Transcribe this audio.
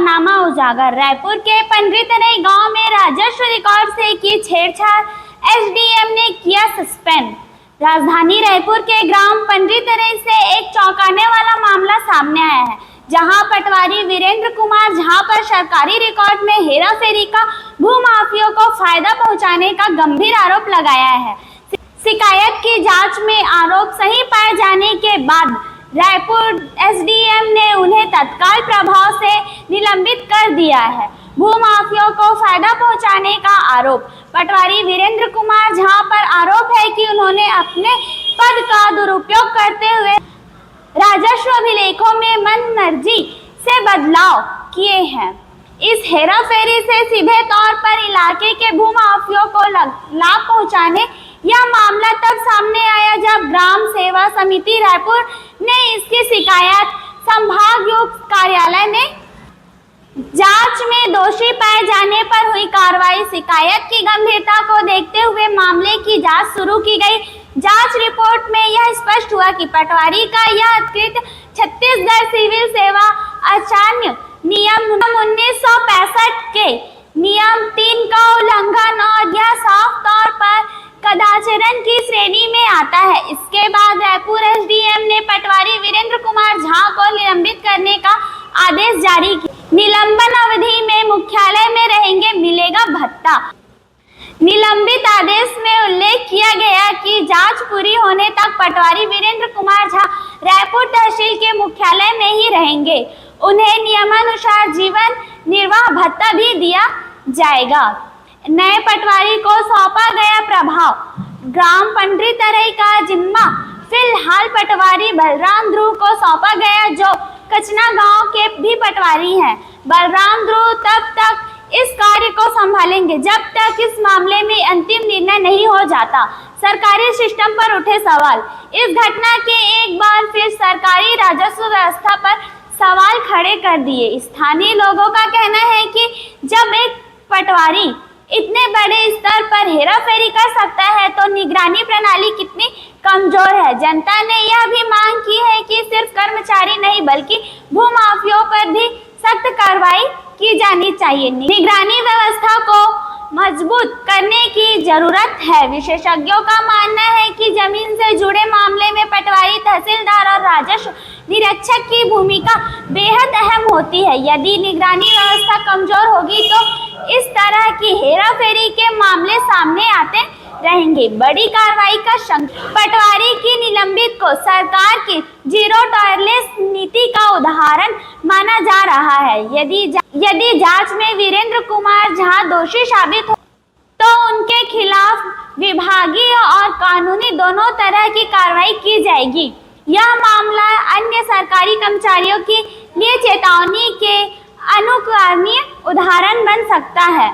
कारनामा उजागर। रायपुर के पंडितनई गांव में राजस्व रिकॉर्ड से की छेड़छाड़, एसडीएम ने किया सस्पेंड। राजधानी रायपुर के ग्राम पंडितनई से एक चौंकाने वाला मामला सामने आया है, जहां पटवारी वीरेंद्र कुमार झा पर सरकारी रिकॉर्ड में हेराफेरी का भूमाफियों को फायदा पहुंचाने का गंभीर आरोप लगाया है। शिकायत की जांच में आरोप सही पाए जाने के बाद रायपुर एसडीएम ने उन्हें तत्काल प्रभाव से निलंबित कर दिया है। भूमाफियों को फायदा पहुंचाने का आरोप। पटवारी वीरेंद्र कुमार झा पर आरोप है कि उन्होंने अपने पद का दुरुपयोग करते हुए राजस्व अभिलेखों में मनमर्जी से बदलाव किए हैं। इस हेराफेरी से सीधे तौर पर इलाके के भूमाफियों को लाभ पहुंचाने यह मामला तब सामने आया जब ग्राम सेवा समिति रायपुर ने इसकी शिकायत संभागायुक्त कार्यालय में जांच में दोषी पाए जाने पर हुई कार्रवाई। शिकायत की गंभीरता को देखते हुए मामले की जांच शुरू की गई। जांच रिपोर्ट में यह स्पष्ट हुआ कि पटवारी का यह कृत्य छत्तीसगढ़ सिविल सेवा आचार नियम 1965 के नियम 3 का उल्लंघन और यह साफ तौर पर कदाचारण की श्रेणी में आता है। इसके बाद रायपुर एसडीएम ने पटवारी वीरेंद्र कुमार झा को निलंबित करने का आदेश जारी किया। निलंबन अवधि में मुख्यालय में रहेंगे, मिलेगा भत्ता। निलंबित आदेश में उल्लेख किया गया कि जांच पूरी होने तक पटवारी वीरेंद्र कुमार झा रायपुर तहसील के मुख्यालय में ही रहेंगे। उन्हें नियमानुसार जीवन निर्वाह भत्ता भी दिया जाएगा। नए पटवारी को सौंपा गया प्रभाव। ग्राम पंडितनई का जिम्मा फिलहाल पटवारी बलराम ध्रुव को सौंपा गया, जो कचना गांव के भी पटवारी हैं। बलराम ध्रुव तब तक इस कार्य को संभालेंगे जब तक इस मामले में अंतिम निर्णय नहीं हो जाता। सरकारी सिस्टम पर उठे सवाल। इस घटना के एक बार फिर सरकारी राजस्व व्यवस्था पर सवाल खड़े कर दिए। स्थानीय लोगों का कहना है कि जब एक पटवारी इतने बड़े स्तर पर हेराफेरी कर सकता है तो निगरानी प्रणाली कितनी कमजोर है। जनता ने यह भी मांग की है कि सिर्फ कर्मचारी नहीं बल्कि भूमाफियों पर भी सख्त कार्रवाई की जानी चाहिए। निगरानी व्यवस्था को मजबूत करने की जरूरत है। विशेषज्ञों का मानना है कि जमीन से जुड़े मामले में पटवारी, तहसीलदार और राजस्व निरीक्षक की भूमिका बेहद अहम होती है। यदि निगरानी व्यवस्था कमजोर होगी तो इस तरह की हेराफेरी के मामले सामने आते रहेंगे। बड़ी कार्रवाई का संकेत। पटवारी की निलंबित को सरकार की जीरो टॉलरेंस नीति का उदाहरण माना जा रहा है। यदि जांच में वीरेंद्र कुमार झा दोषी साबित हो तो उनके खिलाफ विभागीय और कानूनी दोनों तरह की कार्रवाई की जाएगी। यह मामला अन्य सरकारी कर्मचारियों के लिए चेतावनी के अनुकरणीय उदाहरण बन सकता है।